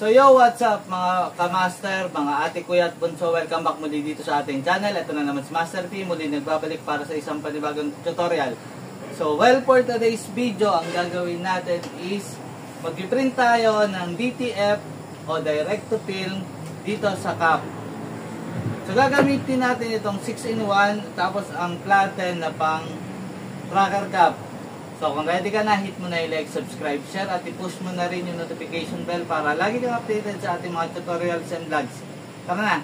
So yo, what's up mga kamaster, mga ate, kuya at bunso, welcome back muli dito sa ating channel. Ito na naman si Master P, muli nagbabalik para sa isang panibagong tutorial. So well, for today's video, ang gagawin natin is mag-print tayo ng DTF o direct to film dito sa cup. So gagamitin natin itong 6-in-1 tapos ang flatten na pang tracker cup. So kung ready ka na, hit mo na yung like, subscribe, share at i-push mo na rin yung notification bell para lagi kang updated sa ating mga tutorials and vlogs. Tara na!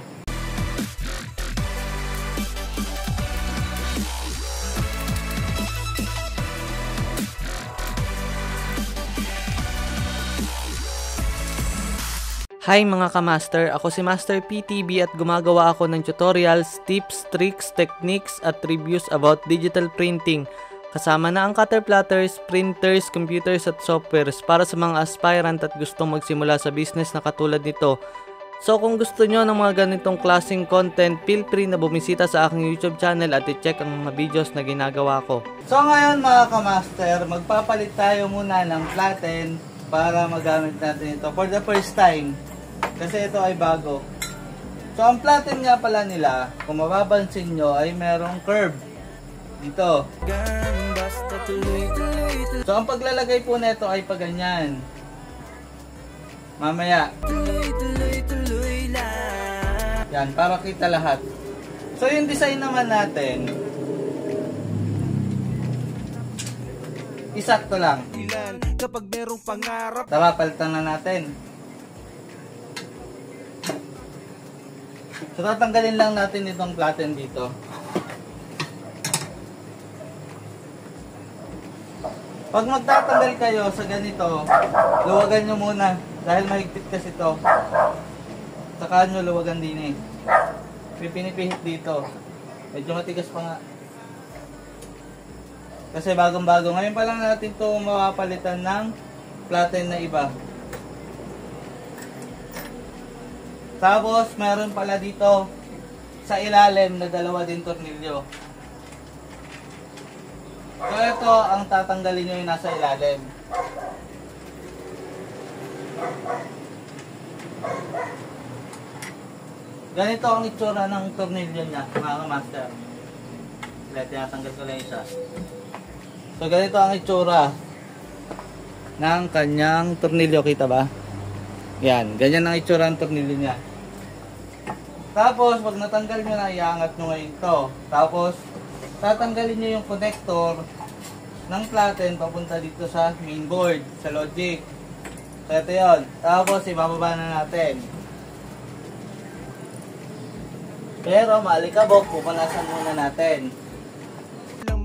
Hi mga kamaster, ako si Master PTB at gumagawa ako ng tutorials, tips, tricks, techniques at reviews about digital printing. Kasama na ang cutter platters, printers, computers at softwares para sa mga aspirant at gustong magsimula sa business na katulad nito. So kung gusto nyo ng mga ganitong klaseng content, feel free na bumisita sa aking YouTube channel at i-check ang mga videos na ginagawa ko. So ngayon mga kamaster, magpapalit tayo muna ng flatten para magamit natin ito for the first time. Kasi ito ay bago. So ang flatten nga pala nila, kung mapapansin nyo, ay merong curve dito. So ang paglalagay po nito ay paganyan. Mamaya. Yan, para kita lahat. So yung design naman natin, isakto lang. Kapag merong pangarap, tara, palitan na natin. So tatanggalin lang natin itong flatten dito. Pag magtatanggal kayo sa ganito, luwagan nyo muna dahil mahigpit kasi ito. Saka nyo luwagan din eh. Pinipihit dito. Medyo matigas pa nga. Kasi bagong-bago. Ngayon pa lang natin ito mapapalitan ng flatten na iba. Tapos meron pala dito sa ilalim na dalawa din tornilyo. So ito ang tatanggalin nyo yung nasa ilalim. Ganito ang itsura ng tornilyo niya, mga master. Tinatanggal ko lang isa. So ganito ang itsura ng kanyang tornilyo, kita ba? Yan, ganyan ang itsura ng tornilyo niya. Tapos pag natanggal nyo na, iangat nyo ngayon ito. Tapos tatanggalin nyo yung connector ng flatten papunta dito sa mainboard, sa logic. So ito yun. Tapos ibababa na natin. Pero maalikabok, pupunasan muna natin.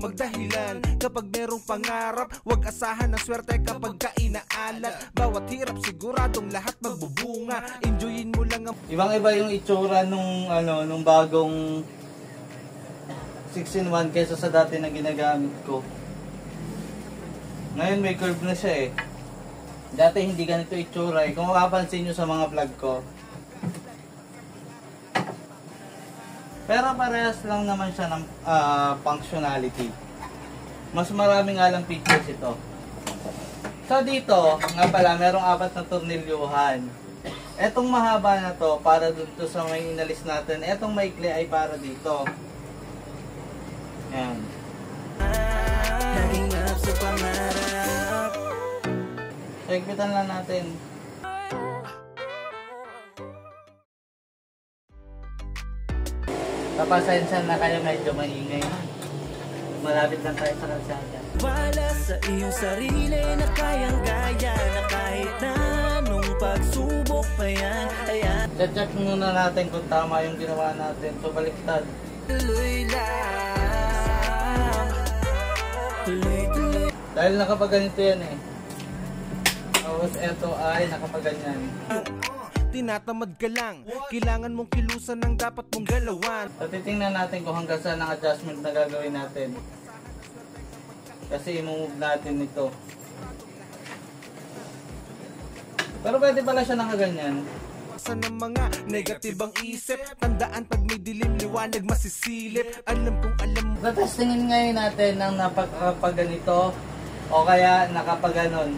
Magdahilan kapag merong pangarap, wag asahan ng swerte kapag kainaalat. Bawat hirap siguradong lahat magbubunga. Enjoyin mo lang ang... Ibang-iba yung itsura nung bagong 6-in-1 kaysa sa dati na ginagamit ko. Ngayon may curve na siya eh. Dati hindi ganito itsura eh. Kung mapapansin nyo sa mga vlog ko. Pero parehas lang naman siya ng functionality. Mas maraming nga lang features ito. So dito, nga pala, merong 4 na tornilyuhan. Etong mahaba na to, para dito sa may inalis natin. Etong maikli ay para dito. Ayan. So, higpitan lang natin. Papasensya na kayo, medyo maingay. Malapit lang tayo sa kalsada. Wala sa iyong sarili na kayang gaya na kahit na anong pagsubok pa yan. Check muna natin kung tama yung ginawa natin. So, baliktad. Tuloy lang. Tuloy. Dahil nakapaganito yan eh. Tapos eto ay nakapaganyan. Tinatamad ka lang, kailangan mong kilusan ng dapat mong galawan. So titingnan natin kung hanggang saan ang adjustment na gagawin natin. Kasi i-move natin ito. Pero pwede pala siya nakaganyan. Sa ng mga negatibang isip, tandaan pag may dilim liwanag masisilip. Alam kong alam mo. Tatestingin ngayon natin ng napakaganito o kaya nakapaganon.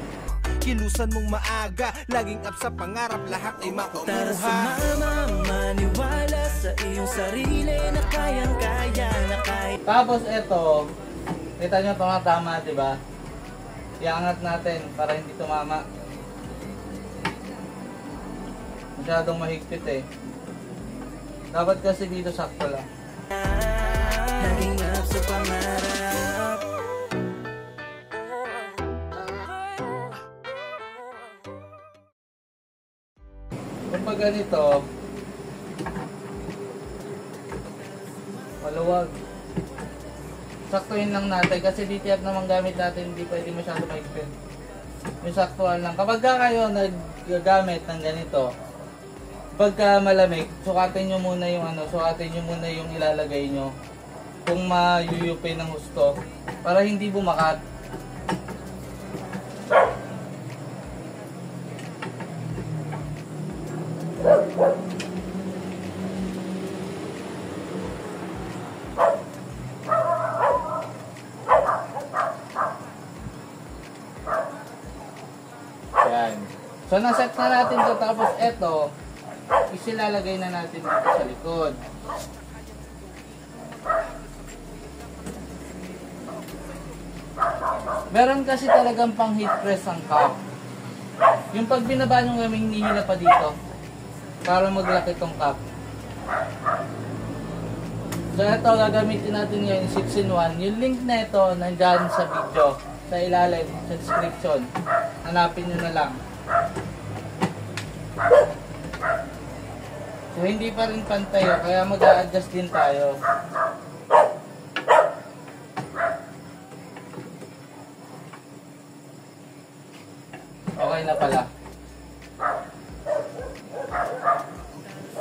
Kilusan mong maaga, laging up sa pangarap, lahat ay makukuha. Tara sumama, maniwala sa iyong sarili na kayang-kaya na kahit. Tapos ito, kita nyo tama, diba? Iangat natin para hindi tumama. Masyadong mahigpit eh. Dapat kasi dito sakto lang. Naging up sa pangarap. Kapag ganito, maluwag. Saktuhin lang natin kasi DTF naman gamit natin, hindi pwede masyado mahigpit. Yung saktuhan lang. Kapag kayo naggagamit ng ganito, pagka malamig, sukatin nyo muna yung sukatin nyo muna yung ilalagay nyo. Kung mayuyupi ng husto, para hindi bumakat. Yan. So naset na natin to, tapos eto isilalagay na natin dito sa likod. Meron kasi talagang pang heat press ang cup. Yung pag binaba nyo gaming nihila pa dito para maglaki tong cup. So ito gagamitin natin ngayon 6-in-1. Yung link na ito nandyan sa video, sa ilalim, sa description. Hanapin nyo na lang. So hindi pa rin pantay, kaya mag-a-adjust din tayo. Okay na pala.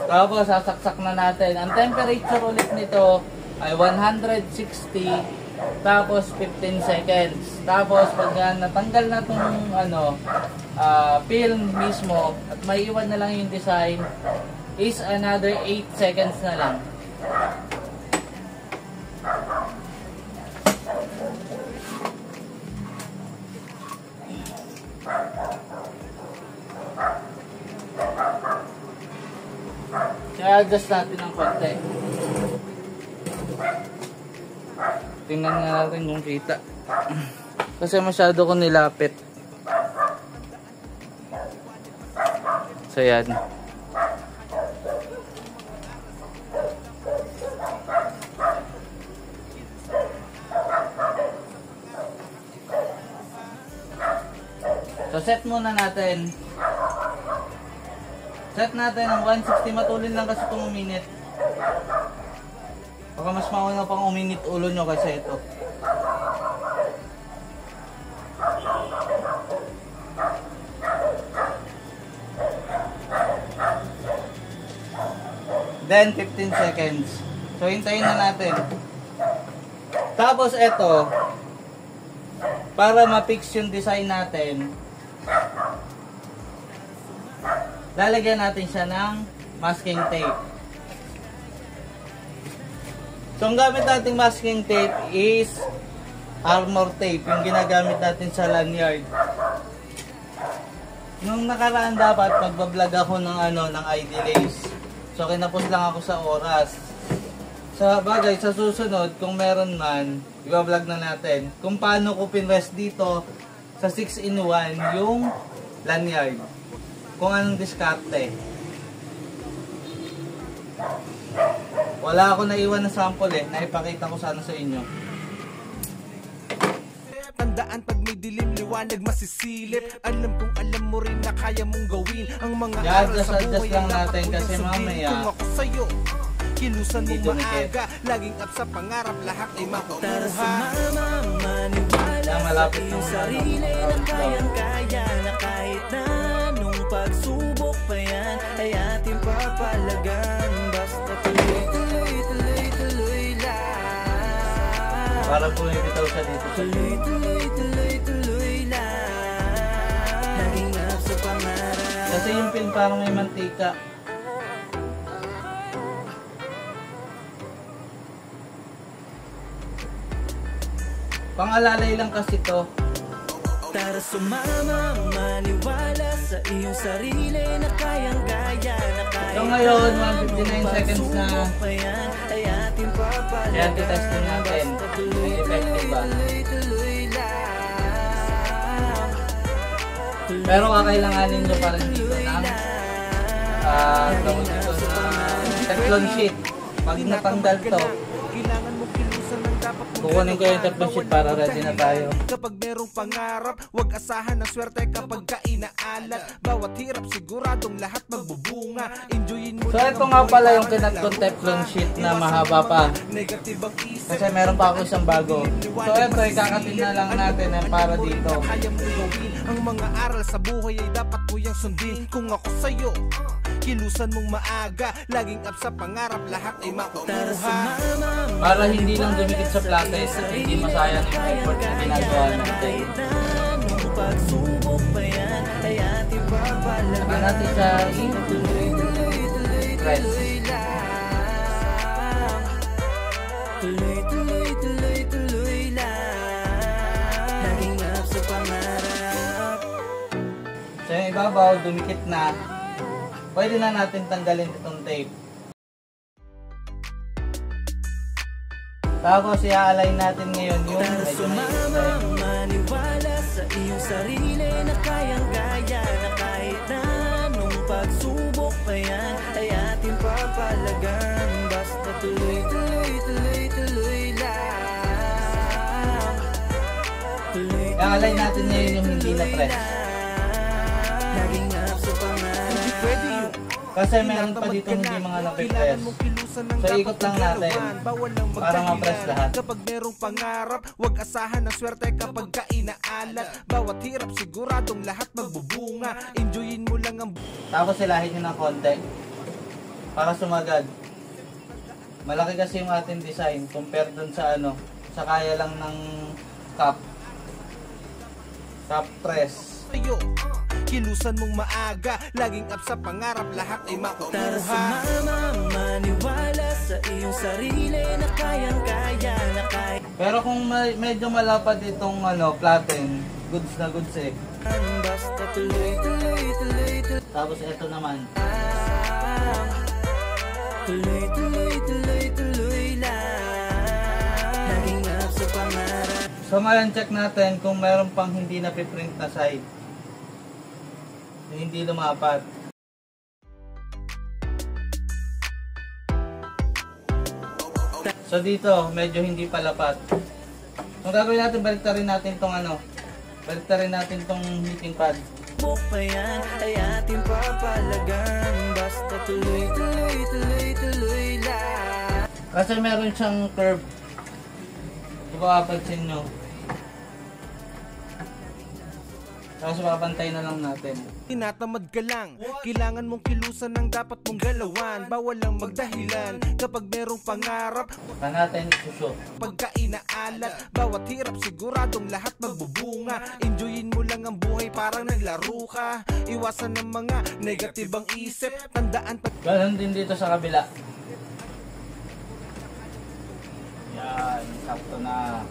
Tapos sasaksak na natin. Ang temperature ulit nito ay 160, tapos 15 seconds. Tapos pag natanggal na itong film mismo at may iwan na lang yung design, is another 8 seconds na lang. Kaya adjust natin ng konti. Tingnan nga natin yung kita. Kasi masyado ko nilapit. So yan. So set muna natin. Set natin ang 160, matulin lang kasi itong uminit. Baka mas mauna pang uminit ulo nyo kasi ito. Then 15 seconds. So hintayin na natin. Tapos ito, para ma-fix yung design natin, lalagyan natin siya ng masking tape. So ang gamit nating masking tape is armor tape, yung ginagamit natin sa lanyard. Nung nakaraan dapat magbablog ako ng ID lace. So kinapos lang ako sa oras. Sa bagay, sa susunod, kung meron man, i-vlog na natin kung paano ko pinrest dito sa 6-in-1 yung lanyard. Kung anong diskarte. Wala ako naiwan na sample naipakita ko sana sa inyo. Tandaan pag may dilim, liwanag masisilip. Alam mo rin na kaya mong gawin ang mga aral sa buhay lang natin kasi mamaya kung ako sa'yo, kilusan mong maaga, laging up sa pangarap, lahat ay makukuha. Tara sumama, maniwala sa iyong sarili na kayang-kaya na kahit na anong pagsubok pa yan ay ating papalagan. Basta tuloy lang. Para po ibitaw siya dito. Tuloy lang. Naging up sa pangarap. Kasi yung pin parang may mantika. Pangalalay lang kasi to. Tara sumama, maniwala sa iyong sarili na kayang-kaya na kahit So ngayon, 159 seconds na. payan ay ating papalagan. Ayan, titesting natin. May effective ba? Tuloy-tuloy lang. Pero kakailanganin nyo pa rin dito ng tawag dito na Teflon sheet. Pag natanggal to, Kailangan mo kilusan ng dapat mong kukunin ko yung Teflon sheet para ready na tayo. Kapag merong pangarap, huwag asahan ng swerte kapag inaalat. Bawat hirap siguradong lahat magbubunga. Enjoyin mo So ito nga pala yung kinat kong Teflon sheet na mahaba pa. Negative ang isip. Kasi meron pa ako isang bago. So ito, ikakatin na lang natin yan para dito. Kaya mo gawin ang mga aral sa buhay ay dapat mo yung sundin. Kung ako sa'yo, kilusan mong maaga. Laging up sa pangarap, lahat ay makukuha. Para hindi lang dumikit sa plates at hindi masayang yung effort na ginagawa natin. Nung pagsubok pa yan ay ating papalagan. Saka natin siya i-press. Tuloy lang. Laging up sa pangarap. So yung ibabaw, dumikit na. Pwede na natin tanggalin itong tape. Tapos i-align natin ngayon yung medyo Sumama, maniwala sa iyong sarili na kayang-kaya na kahit na nung pagsubok pa yan ay ating papalagan. Basta tuloy lang. I-align natin ngayon yung hindi na press. Laging up sa pangarap. Hindi pwede yun. Kasi meron pa dito hindi mga napipress. So ikot lang natin para ma-press lahat. Kapag merong pangarap, huwag asahan ng swerte kapag inaalat. Bawat hirap siguradong lahat magbubunga. Enjoyin mo lang ang Tapos silahin nyo ng konti para sumagad. Malaki kasi yung ating design compare dun sa ano, sa kaya lang ng cup press. tayo. Kilusan mong maaga, laging up sa pangarap, lahat ay Tara makukuha. sumama, maniwala sa iyong sarili na kayang-kaya na kahit Pero kung medyo malapad itong ano, platen, goods na goods eh. basta tuloy Tapos ito naman. Tuloy lang. Laging up sa pangarap. So ngayon check natin kung meron pang hindi na piprint na side. Hindi lumapat. So dito, medyo hindi palapat. So gagawin natin, baliktarin natin tong ano. Baliktarin natin tong heating pad. Buk pa yan ay ating papalagan. Basta tuloy lang. Kasi meron siyang curve. Kung makapansin nyo. Tapos makapantay na lang natin. Tinatamad ka lang, kailangan mong kilusan ng dapat mong galawan. Bawal lang magdahilan kapag merong pangarap. Saka natin isushoot. Pagka inaalat, bawat hirap siguradong lahat magbubunga. Enjoyin mo lang ang buhay parang naglaro ka. Iwasan ng mga negatibang isip. Tandaan pag Ganon din dito sa kabila. Yan, sakto na.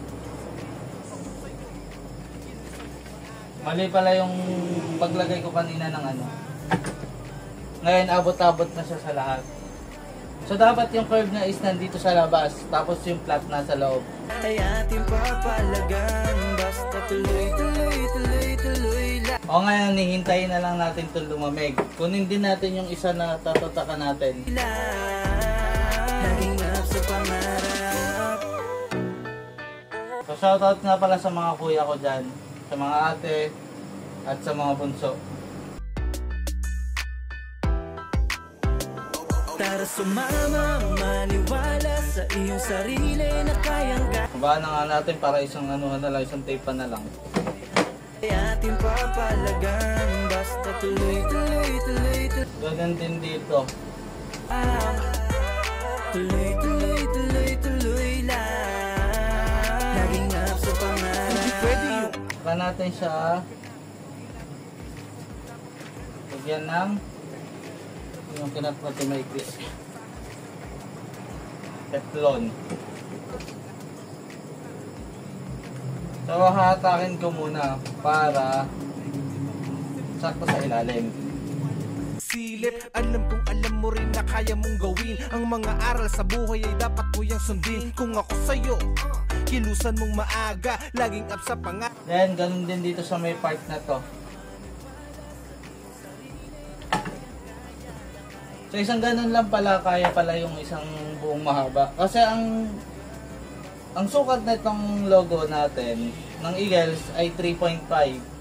Mali pala yung paglagay ko kanina ng ano. Ngayon, abot-abot na siya sa lahat. So, dapat yung curve na is nandito sa labas. Tapos yung flat nasa loob. Ay ating papalagan. Basta tuloy lang. O ngayon, hihintayin na lang natin ito lumamig. Kunin din natin yung isa na tatatakan natin. Laging up sa pangarap. So, shoutout nga pala sa mga kuya ko dyan. Sa mga ate at sa mga bunso. Tara sumama, maniwala sa iyong sarili na kayang-kaya. Kubahan na nga natin para isang ano na lang, isang tape pa na lang. Ay ating papalagan. Basta tuloy Ganun din dito. Tuloy lang. Laging up sa pangarap. pwede yun. Saka natin siya lagyan ng yung kinat na tumaikis. Teflon. So hahatakin ko muna para sakto sa ilalim. Silip, alam kong alam mo rin na kaya mong gawin ang mga aral sa buhay ay dapat mo yang sundin. Kung ako sa'yo, kilusan mong maaga, laging up sa pangarap. Then ganun din dito sa may part na to. So isang ganun lang pala, kaya pala yung isang buong mahaba. Kasi ang sukat na itong logo natin ng Eagles ay 3.5.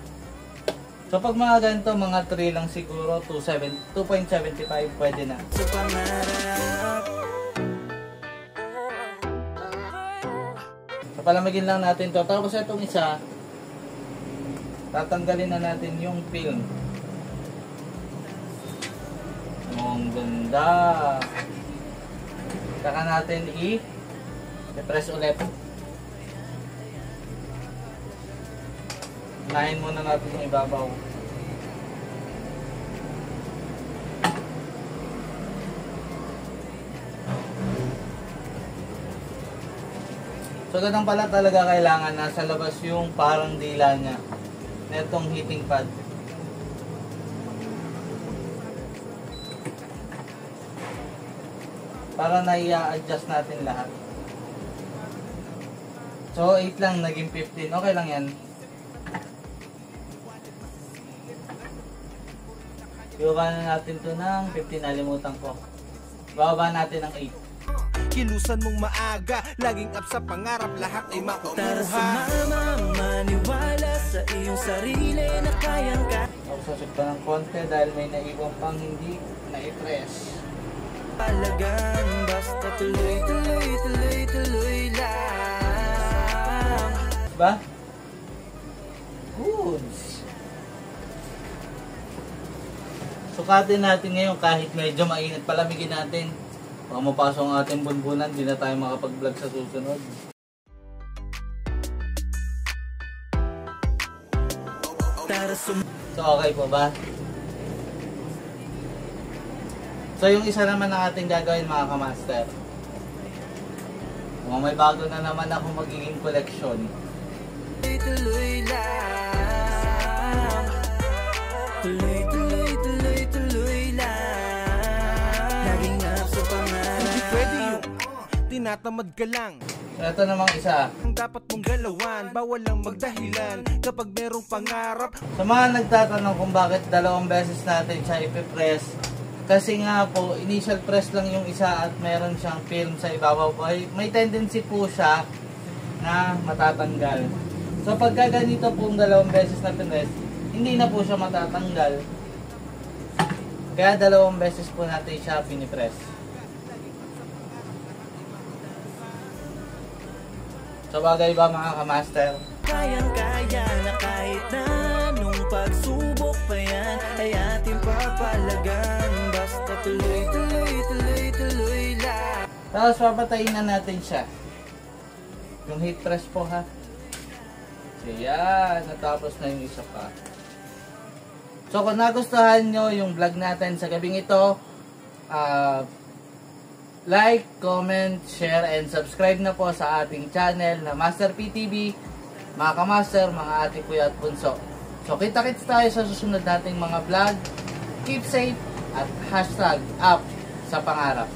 So pag mga ganito, mga 3 lang siguro, 2.75 pwede na. Sa pangarap. So palamigin lang natin to. Tapos itong isa, tatanggalin na natin yung film. Ang ganda. Saka natin i-press ulit. Unahin muna natin yung ibabaw. So ganun pala talaga kailangan nasa labas yung parang dila niya netong heating pad. Para na-i-adjust natin lahat. So 8 lang, naging 15. Okay lang yan. Ibaba na natin to ng 15, nalimutan ko. Bababa natin ng 8. Kilusan mong maaga, laging up sa pangarap, lahat ay Tara makukuha. sumama, maniwala sa iyong sarili na kayang ka. Ako sasagpa ng konti dahil may naiwan pang hindi na-i-press. Palagan, basta tuloy, tuloy, tuloy, tuloy lang. Diba? Goods. Sukatin natin ngayon kahit medyo mainit. Palamigin natin. Baka mapasok ang ating bunbunan, di na tayo makapag-vlog sa susunod. So okay po ba? So yung isa naman na ating gagawin mga kamaster. May bago na naman ako magiging collection. Tuloy lang. Tuloy, tuloy, tuloy, tuloy lang. Laging up sa pangarap. Hindi pwede yung tinatamad ka lang. So ito namang isa. Ang dapat mong galawan, bawal lang magdahilan kapag merong pangarap. Sa mga nagtatanong kung bakit 2 beses natin siya ipipress, kasi nga po, initial press lang yung isa at meron siyang film sa ibabaw po. May tendency po siya na matatanggal. So pagka ganito pong 2 beses na pinress, hindi na po siya matatanggal. Kaya 2 beses po natin siya pinipress. So bagay ba mga kamaster? Kayang-kaya na kahit na nung pagsubok pa yan ay ating papalagan. Basta tuloy, tuloy, tuloy, tuloy lang. Tapos papatayin na natin siya. Yung heat press po ha. So yan, natapos na yung isa pa. So kung nagustuhan nyo yung vlog natin sa gabing ito, like, comment, share, and subscribe na po sa ating channel na Master PTV, mga kamaster, mga ate, kuya at bunso. So kita-kits tayo sa susunod nating mga vlog. Keep safe at hashtag up sa pangarap.